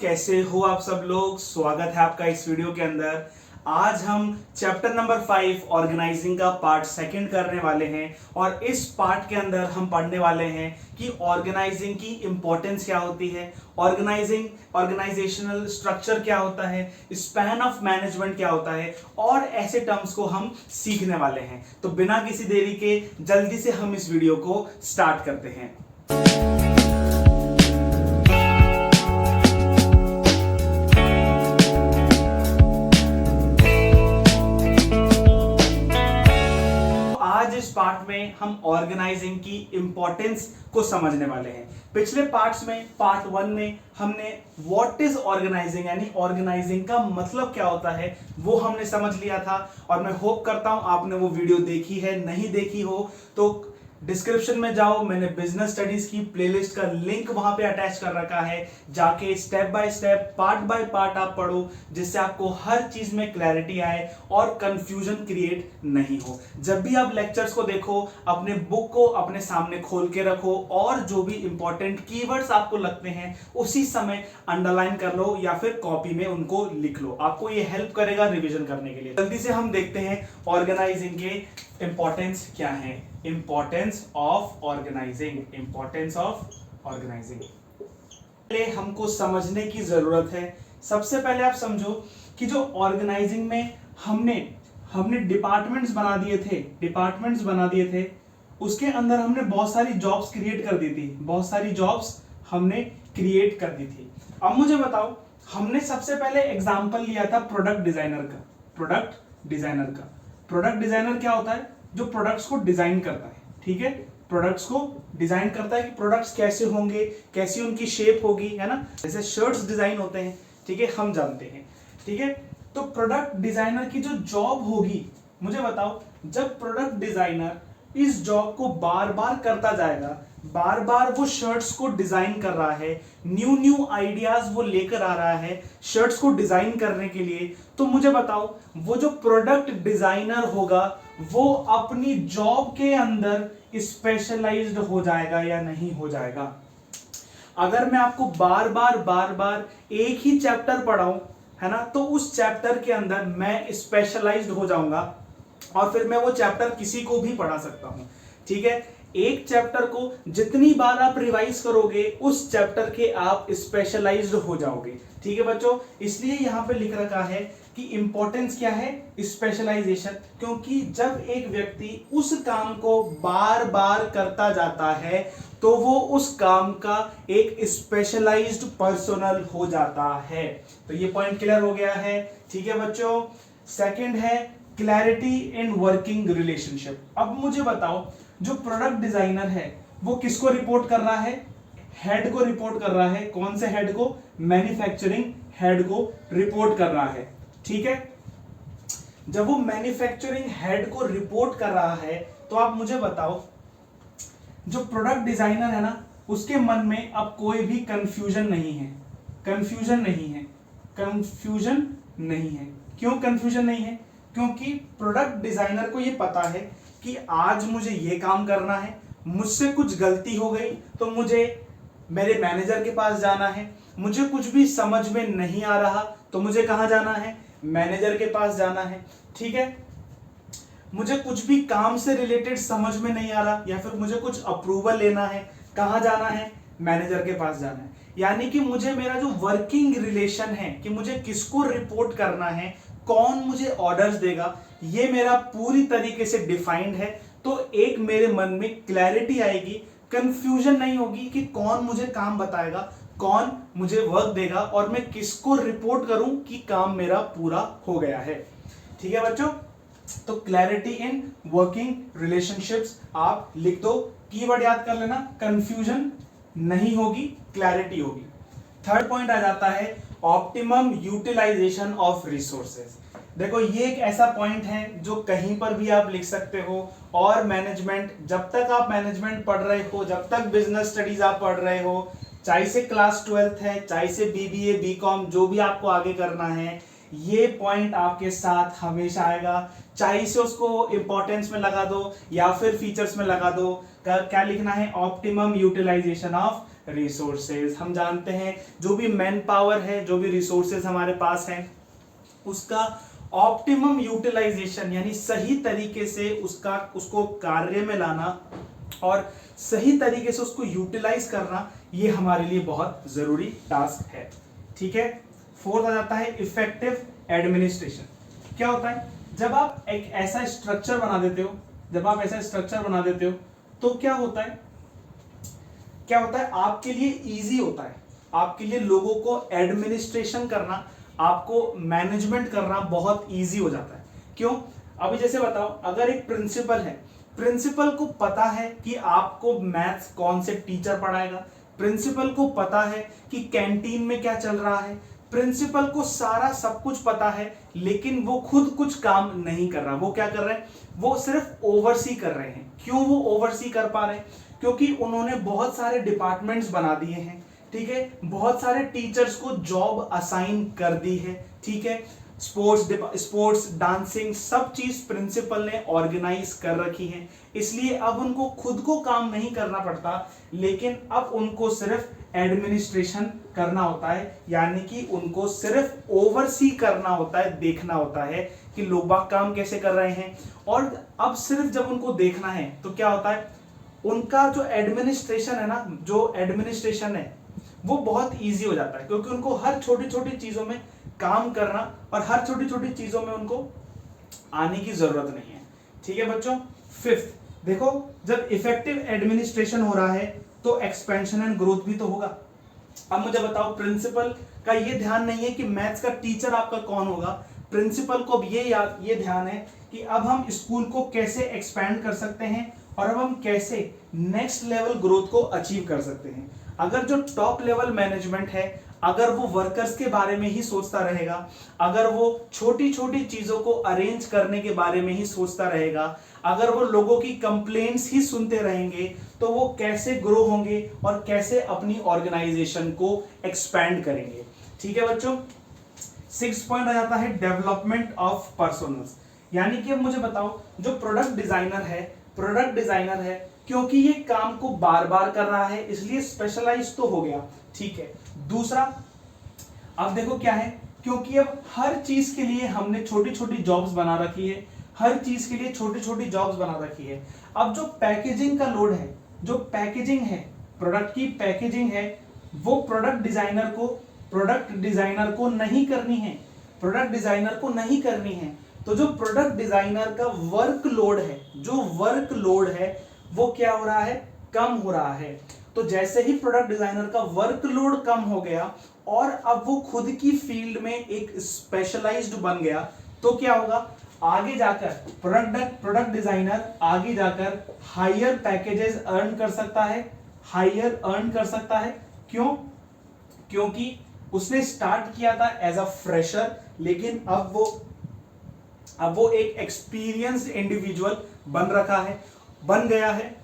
कैसे हो आप सब लोग। स्वागत है आपका इस वीडियो के अंदर। आज हम चैप्टर नंबर 5 ऑर्गेनाइजिंग का पार्ट सेकंड करने वाले हैं और इस पार्ट के अंदर हम पढ़ने वाले हैं कि ऑर्गेनाइजिंग की इंपॉर्टेंस क्या होती है, ऑर्गेनाइजेशनल स्ट्रक्चर क्या होता है, स्पैन ऑफ मैनेजमेंट क्या होता है और ऐसे टर्म्स को हम सीखने वाले हैं। तो बिना किसी देरी के जल्दी से हम इस वीडियो को स्टार्ट करते हैं। आज इस पार्ट में हम ऑर्गेनाइजिंग की इंपॉर्टेंस को समझने वाले हैं। पिछले पार्ट्स में पार्ट 1 में हमने व्हाट इज ऑर्गेनाइजिंग यानी ऑर्गेनाइजिंग का मतलब क्या होता है वो हमने समझ लिया था और मैं होप करता हूं आपने वो वीडियो देखी है। नहीं देखी हो तो डिस्क्रिप्शन में जाओ, मैंने बिजनेस स्टडीज की प्लेलिस्ट का लिंक वहां पे अटैच कर रखा है। जाके step by step part by part आप पढ़ो जिससे आपको हर चीज में क्लैरिटी आए और कंफ्यूजन क्रिएट नहीं हो। जब भी आप लेक्चर्स को देखो अपने बुक को अपने सामने खोल के रखो और जो भी इंपॉर्टेंट कीवर्ड्स आपको लगते हैं उसी समय अंडरलाइन कर लो या फिर कॉपी में उनको लिख लो। आपको ये हेल्प करेगा रिवीजन करने के लिए। जल्दी से हम देखते हैं ऑर्गेनाइजिंग के इंपॉर्टेंस क्या है। Importance of organising, importance of organising पहले हमको समझने की जरूरत है। सबसे पहले आप समझो कि जो ऑर्गेनाइजिंग में हमने डिपार्टमेंट्स बना दिए थे उसके अंदर हमने बहुत सारी जॉब्स क्रिएट कर दी थी, हमने क्रिएट कर दी थी। अब मुझे बताओ, हमने सबसे पहले एग्जांपल लिया था प्रोडक्ट डिजाइनर क्या होता है? जो प्रोडक्ट्स को डिजाइन करता है, ठीक है, प्रोडक्ट्स को डिजाइन करता है कि प्रोडक्ट्स कैसे होंगे, कैसी उनकी शेप होगी, है ना। जैसे शर्ट्स डिजाइन होते हैं, ठीक है, हम जानते हैं, ठीक है। तो प्रोडक्ट डिजाइनर की जो जॉब होगी, मुझे बताओ, जब प्रोडक्ट डिजाइनर इस जॉब को बार बार करता जाएगा, बार बार वो शर्ट्स को डिजाइन कर रहा है, न्यू आइडियाज वो लेकर आ रहा है शर्ट्स को डिजाइन करने के लिए, तो मुझे बताओ वो जो प्रोडक्ट डिजाइनर होगा वो अपनी जॉब के अंदर स्पेशलाइज्ड हो जाएगा या नहीं हो जाएगा? अगर मैं आपको बार बार एक ही चैप्टर पढ़ाऊं, है ना, तो उस चैप्टर के अंदर मैं स्पेशलाइज्ड हो जाऊंगा और फिर मैं वो चैप्टर किसी को भी पढ़ा सकता हूं, ठीक है। एक चैप्टर को जितनी बार आप रिवाइज करोगे उस चैप्टर के आप स्पेशलाइज्ड हो जाओगे, ठीक है बच्चों। इसलिए यहां पे लिख रखा है कि इंपॉर्टेंस क्या है? स्पेशलाइजेशन। क्योंकि जब एक व्यक्ति उस काम को बार बार करता जाता है तो वो उस काम का एक स्पेशलाइज्ड पर्सनल हो जाता है। तो ये पॉइंट क्लियर हो गया है, ठीक है बच्चों। सेकंड है क्लैरिटी इन वर्किंग रिलेशनशिप। अब मुझे बताओ, जो प्रोडक्ट डिजाइनर है वो किसको रिपोर्ट कर रहा है? हेड को रिपोर्ट कर रहा है। कौन से हेड को? मैन्युफैक्चरिंग हेड को रिपोर्ट कर रहा है, ठीक है। जब वो मैन्युफैक्चरिंग हेड को रिपोर्ट कर रहा है तो आप मुझे बताओ, जो प्रोडक्ट डिजाइनर है ना उसके मन में अब कोई भी कंफ्यूजन नहीं है। क्यों कंफ्यूजन नहीं है? क्योंकि प्रोडक्ट डिजाइनर को ये पता है कि आज मुझे ये काम करना है, मुझसे कुछ गलती हो गई तो मुझे मेरे मैनेजर के पास जाना है। मुझे कुछ भी समझ में नहीं आ रहा तो मुझे कहां जाना है? मैनेजर के पास जाना है, ठीक है। मुझे कुछ भी काम से रिलेटेड समझ में नहीं आ रहा या फिर मुझे कुछ अप्रूवल लेना है, कहां जाना है? मैनेजर के पास जाना है। यानी कि मुझे मेरा जो वर्किंग रिलेशन है कि मुझे किसको रिपोर्ट करना है, कौन मुझे ऑर्डर्स देगा, ये मेरा पूरी तरीके से डिफाइंड है। तो एक मेरे मन में क्लैरिटी आएगी, कंफ्यूजन नहीं होगी कि कौन मुझे काम बताएगा, कौन मुझे वर्क देगा और मैं किसको रिपोर्ट करूं कि काम मेरा पूरा हो गया है, ठीक है बच्चों। तो क्लैरिटी इन वर्किंग रिलेशनशिप्स आप लिख दो, कीवर्ड याद कर लेना, कंफ्यूजन नहीं होगी, क्लैरिटी होगी। थर्ड पॉइंट आ जाता है ऑप्टिमम यूटिलाइजेशन ऑफ रिसोर्सेज। देखो ये एक ऐसा पॉइंट है जो कहीं पर भी आप लिख सकते हो और मैनेजमेंट, जब तक आप मैनेजमेंट पढ़ रहे हो, जब तक बिजनेस स्टडीज आप पढ़ रहे हो, चाहे से क्लास 12th है, चाहे से बीबीए बीकॉम जो भी आपको आगे करना है, ये पॉइंट आपके साथ हमेशा आएगा। चाहे से उसको इंपॉर्टेंस में लगा दो या फिर फीचर्स में लगा दो। क्या लिखना है? Optimum utilisation of resources. हम जानते हैं जो भी मैन पावर है, जो भी रिसोर्सेज हमारे पास है, उसका ऑप्टिमम यूटिलाइजेशन यानी सही तरीके से उसको कार्य में लाना और सही तरीके से उसको यूटिलाइज करना, ये हमारे लिए बहुत जरूरी टास्क है। ठीक है। फोर्थ आ जाता है इफेक्टिव एडमिनिस्ट्रेशन। क्या होता है, जब आप एक ऐसा स्ट्रक्चर बना देते हो, तो क्या होता है आपके लिए इजी होता है, आपके लिए लोगों को एडमिनिस्ट्रेशन करना, आपको मैनेजमेंट करना बहुत इजी हो जाता है। क्यों? अभी जैसे बताओ, अगर एक प्रिंसिपल है, प्रिंसिपल को पता है कि आपको मैथ्स कौन से टीचर पढ़ाएगा, प्रिंसिपल को पता है कि कैंटीन में क्या चल रहा है, प्रिंसिपल को सारा सब कुछ पता है, लेकिन वो खुद कुछ काम नहीं कर रहा। वो क्या कर रहे हैं? वो सिर्फ ओवरसी कर रहे हैं। क्यों वो ओवरसी कर पा रहे हैं? क्योंकि उन्होंने बहुत सारे डिपार्टमेंट्स बना दिए हैं। ठीक है, बहुत सारे टीचर्स को जॉब असाइन कर दी है। ठीक है, स्पोर्ट्स डांसिंग सब चीज प्रिंसिपल ने ऑर्गेनाइज कर रखी है, इसलिए अब उनको खुद को काम नहीं करना पड़ता, लेकिन अब उनको सिर्फ एडमिनिस्ट्रेशन करना होता है, यानी कि उनको सिर्फ ओवरसी करना होता है, देखना होता है कि लोग बाग काम कैसे कर रहे हैं। और अब सिर्फ जब उनको देखना है तो क्या होता है, उनका जो एडमिनिस्ट्रेशन है वो बहुत इजी हो जाता है, क्योंकि उनको हर छोटी छोटी चीजों में काम करना और हर छोटी छोटी चीजों में उनको आने की जरूरत नहीं है। ठीक है बच्चों। फिफ्थ देखो, जब इफेक्टिव एडमिनिस्ट्रेशन हो रहा है तो एक्सपेंशन एंड ग्रोथ भी तो होगा। अब मुझे बताओ, प्रिंसिपल का ये ध्यान नहीं है कि मैथ्स का टीचर आपका कौन होगा, प्रिंसिपल को अब ये ध्यान है कि अब हम स्कूल को कैसे एक्सपैंड कर सकते हैं और अब हम कैसे नेक्स्ट लेवल ग्रोथ को अचीव कर सकते हैं। अगर जो टॉप लेवल मैनेजमेंट है, अगर वो वर्कर्स के बारे में ही सोचता रहेगा, अगर वो छोटी छोटी चीजों को अरेंज करने के बारे में ही सोचता रहेगा, अगर वो लोगों की कंप्लेंट्स ही सुनते रहेंगे, तो वो कैसे ग्रो होंगे और कैसे अपनी ऑर्गेनाइजेशन को एक्सपैंड करेंगे। ठीक है बच्चों। 6 पॉइंट आ जाता है डेवलपमेंट ऑफ पर्सोनल्स। यानी कि अब मुझे बताओ, जो प्रोडक्ट डिजाइनर है क्योंकि ये काम को बार बार कर रहा है, इसलिए स्पेशलाइज तो हो गया। ठीक है। दूसरा, अब देखो क्या है, क्योंकि अब हर चीज के लिए हमने छोटी छोटी जॉब्स बना रखी है, हर चीज के लिए छोटी छोटी जॉब्स बना रखी है। अब जो पैकेजिंग का लोड है, जो पैकेजिंग है, प्रोडक्ट की पैकेजिंग है, वो प्रोडक्ट डिजाइनर को नहीं करनी है। तो जो प्रोडक्ट डिजाइनर का वर्कलोड है वो क्या हो रहा है? कम हो रहा है। तो जैसे ही प्रोडक्ट डिजाइनर का वर्कलोड कम हो गया और अब वो खुद की फील्ड में एक स्पेशलाइज्ड बन गया, तो क्या होगा, आगे जाकर प्रोडक्ट डिजाइनर आगे जाकर हायर पैकेजेस अर्न कर सकता है। क्यों? क्योंकि उसने स्टार्ट किया था एज अ फ्रेशर, लेकिन अब वो एक एक्सपीरियंस्ड इंडिविजुअल बन गया है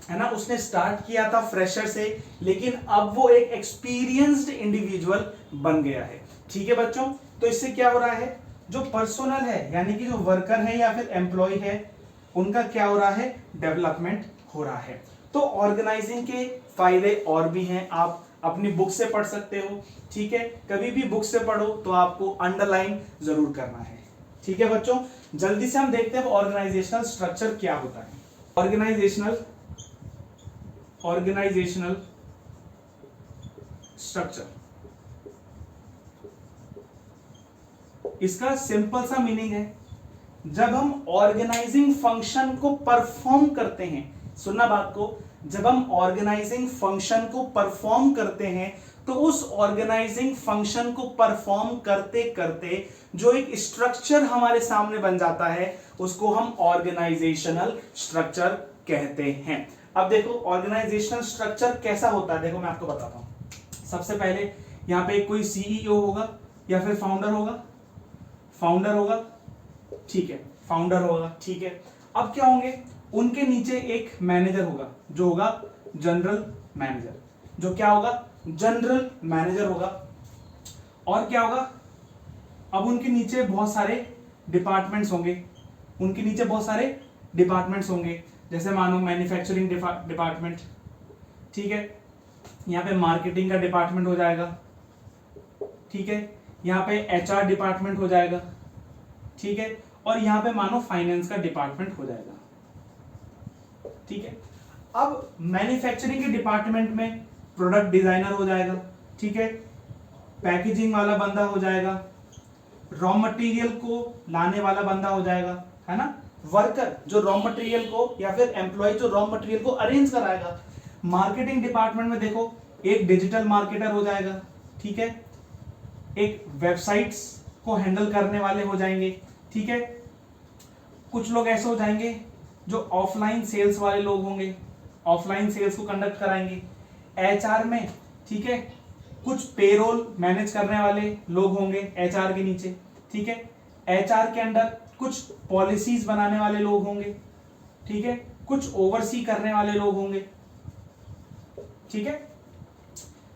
ना। उसने स्टार्ट किया था फ्रेशर से, लेकिन अब वो एक एक्सपीरियंस्ड इंडिविजुअल बन गया है। ठीक है बच्चों। तो इससे क्या हो रहा है, जो पर्सोनल है यानी कि जो वर्कर है या फिर एम्प्लॉय है, उनका क्या हो रहा है? डेवलपमेंट हो रहा है। तो ऑर्गेनाइजिंग के फायदे और भी हैं, आप अपनी बुक से पढ़ सकते हो। ठीक है, कभी भी बुक से पढ़ो तो आपको अंडरलाइन जरूर करना है। ठीक है बच्चों, जल्दी से हम देखते हैं ऑर्गेनाइजेशनल स्ट्रक्चर क्या होता है। ऑर्गेनाइजेशनल स्ट्रक्चर, इसका सिंपल सा मीनिंग है, जब हम ऑर्गेनाइजिंग फंक्शन को परफॉर्म करते हैं, सुनना बात को, जब हम ऑर्गेनाइजिंग फंक्शन को परफॉर्म करते हैं तो उस ऑर्गेनाइजिंग फंक्शन को परफॉर्म करते करते जो एक स्ट्रक्चर हमारे सामने बन जाता है, उसको हम ऑर्गेनाइजेशनल स्ट्रक्चर कहते हैं। अब देखो ऑर्गेनाइजेशनल स्ट्रक्चर कैसा होता है, देखो मैं आपको बताता हूं। सबसे पहले यहां पे कोई सीईओ होगा या फिर फाउंडर होगा। ठीक है, फाउंडर होगा। ठीक है, अब क्या होंगे, उनके नीचे एक मैनेजर होगा, जो होगा जनरल मैनेजर होगा। और क्या होगा, अब उनके नीचे बहुत सारे डिपार्टमेंट्स होंगे, जैसे मानो मैन्युफैक्चरिंग डिपार्टमेंट। ठीक है, यहाँ पे मार्केटिंग का डिपार्टमेंट हो जाएगा, ठीक है, यहाँ पे एचआर डिपार्टमेंट हो जाएगा, ठीक है, और यहाँ पे मानो फाइनेंस का डिपार्टमेंट हो जाएगा, ठीक है। अब मैन्युफैक्चरिंग के डिपार्टमेंट में प्रोडक्ट डिजाइनर हो जाएगा, ठीक है, पैकेजिंग वाला बंदा हो जाएगा, रॉ मटेरियल को लाने वाला बंदा हो जाएगा, है ना, वर्कर जो रॉ मटेरियल को या फिर एम्प्लॉय जो रॉ मटेरियल को अरेंज कराएगा। मार्केटिंग डिपार्टमेंट में देखो एक डिजिटल मार्केटर हो जाएगा, ठीक है, एक वेबसाइट्स को हैंडल करने वाले हो जाएंगे, ठीक है, कुछ लोग ऐसे हो जाएंगे जो ऑफलाइन सेल्स वाले लोग होंगे, ऑफलाइन सेल्स को कंडक्ट कराएंगे। एचआर में, ठीक है, कुछ पेरोल मैनेज करने वाले लोग होंगे एचआर के नीचे, ठीक है, एचआर के अंदर कुछ पॉलिसीज बनाने वाले लोग होंगे, ठीक है, कुछ ओवरसी करने वाले लोग होंगे, ठीक है।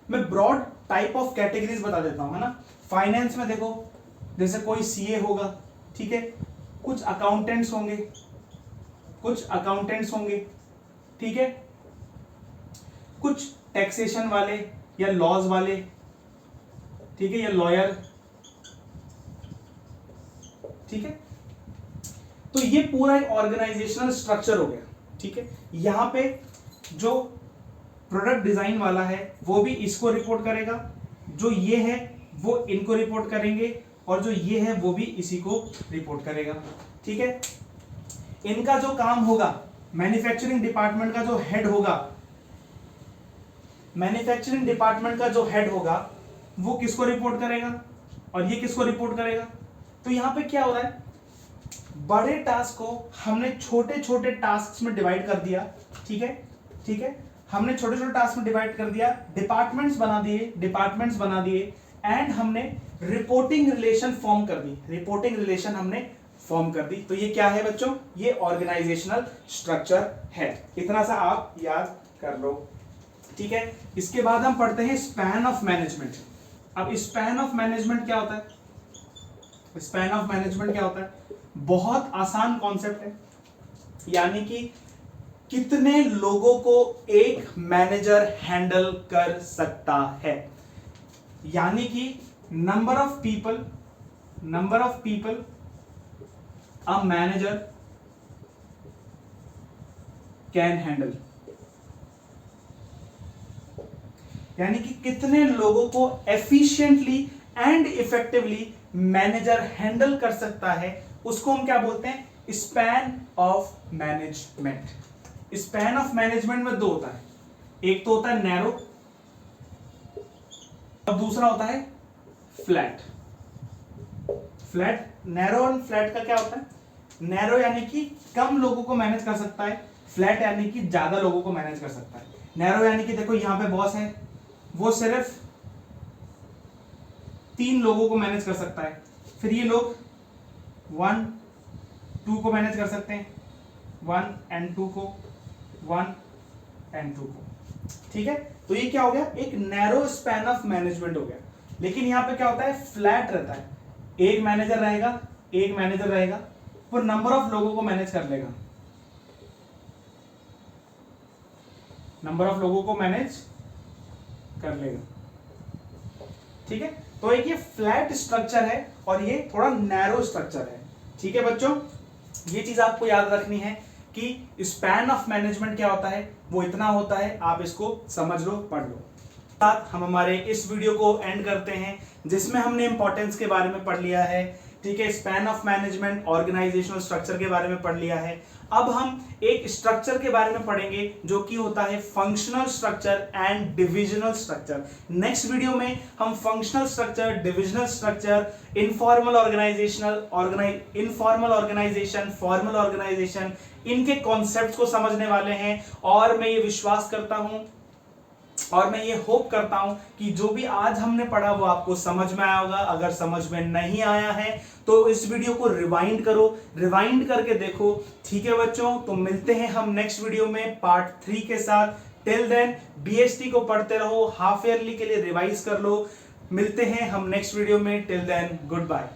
मैं ब्रॉड टाइप ऑफ कैटेगरीज बता देता हूं, है ना। फाइनेंस में देखो जैसे कोई सीए होगा, ठीक है, कुछ अकाउंटेंट्स होंगे, कुछ अकाउंटेंट्स होंगे, ठीक है, कुछ टैक्सेशन वाले या लॉज वाले, ठीक है, या लॉयर, ठीक है। तो ये पूरा एक ऑर्गेनाइजेशनल स्ट्रक्चर हो गया, ठीक है। यहां पे जो प्रोडक्ट डिजाइन वाला है वो भी इसको रिपोर्ट करेगा, जो ये है वो इनको रिपोर्ट करेंगे, और जो ये है वो भी इसी को रिपोर्ट करेगा, ठीक है। इनका जो काम होगा, मैन्युफैक्चरिंग डिपार्टमेंट का जो हेड होगा, मैन्युफैक्चरिंग डिपार्टमेंट का जो हेड होगा वो किसको रिपोर्ट करेगा और ये किसको रिपोर्ट करेगा। तो यहां पे क्या हो रहा है, बड़े टास्क को हमने छोटे छोटे टास्क में डिवाइड कर दिया, ठीक है, ठीक है, हमने छोटे छोटे टास्क में डिवाइड कर दिया, डिपार्टमेंट्स बना दिए एंड हमने रिपोर्टिंग रिलेशन फॉर्म कर दी, रिपोर्टिंग रिलेशन हमने फॉर्म कर दी। तो ये क्या है बच्चों, ये ऑर्गेनाइजेशनल स्ट्रक्चर है। इतना सा आप याद कर लो, ठीक है। इसके बाद हम पढ़ते हैं स्पैन ऑफ मैनेजमेंट। अब स्पैन ऑफ मैनेजमेंट क्या होता है, स्पैन ऑफ मैनेजमेंट क्या होता है, बहुत आसान कॉन्सेप्ट है, यानी कि कितने लोगों को एक मैनेजर हैंडल कर सकता है, यानी कि number of people a manager can handle, यानी कि कितने लोगों को efficiently and effectively manager handle कर सकता है, उसको हम क्या बोलते हैं, span of management. Span of management में दो होता है, एक तो होता है नैरो और दूसरा होता है फ्लैट। नैरो और फ्लैट का क्या होता है, नैरो यानी कि कम लोगों को मैनेज कर सकता है, फ्लैट यानी कि ज्यादा लोगों को मैनेज कर सकता है। नैरो यानी कि देखो यहां पे बॉस है, वो सिर्फ 3 लोगों को मैनेज कर सकता है, फिर ये लोग 1, 2 को मैनेज कर सकते हैं, 1 and 2 को, 1 and 2 को, ठीक है। तो ये क्या हो गया, एक नैरो स्पैन ऑफ मैनेजमेंट हो गया। लेकिन यहां पे क्या होता है, फ्लैट रहता है, एक मैनेजर रहेगा, वो नंबर ऑफ लोगों को मैनेज कर लेगा, ठीक है। तो एक ये फ्लैट स्ट्रक्चर है और ये थोड़ा नैरो स्ट्रक्चर है, ठीक है बच्चों। ये चीज आपको याद रखनी है कि स्पैन ऑफ मैनेजमेंट क्या होता है, वो इतना होता है, आप इसको समझ लो, पढ़ लो। हम हमारे इस वीडियो को एंड करते हैं, जिसमें हमने इंपॉर्टेंस के बारे में पढ़ लिया है, ठीक है, span of management, organisational structure के बारे में पढ़ लिया है। अब हम एक स्ट्रक्चर के बारे में पढ़ेंगे जो कि होता है functional structure and divisional structure. Next video में हम functional structure, divisional structure, informal organisation, formal organisation, इनके कॉन्सेप्ट्स को समझने वाले हैं। और मैं ये विश्वास करता हूं और मैं ये होप करता हूं कि जो भी आज हमने पढ़ा वो आपको समझ में आया होगा। अगर समझ में नहीं आया है तो इस वीडियो को रिवाइंड करो, रिवाइंड करके देखो, ठीक है बच्चों। तो मिलते हैं हम नेक्स्ट वीडियो में पार्ट 3 के साथ। टिल देन बीएसटी को पढ़ते रहो, हाफ ईयरली के लिए रिवाइज कर लो। मिलते हैं हम नेक्स्ट वीडियो में, टिल देन गुड बाय।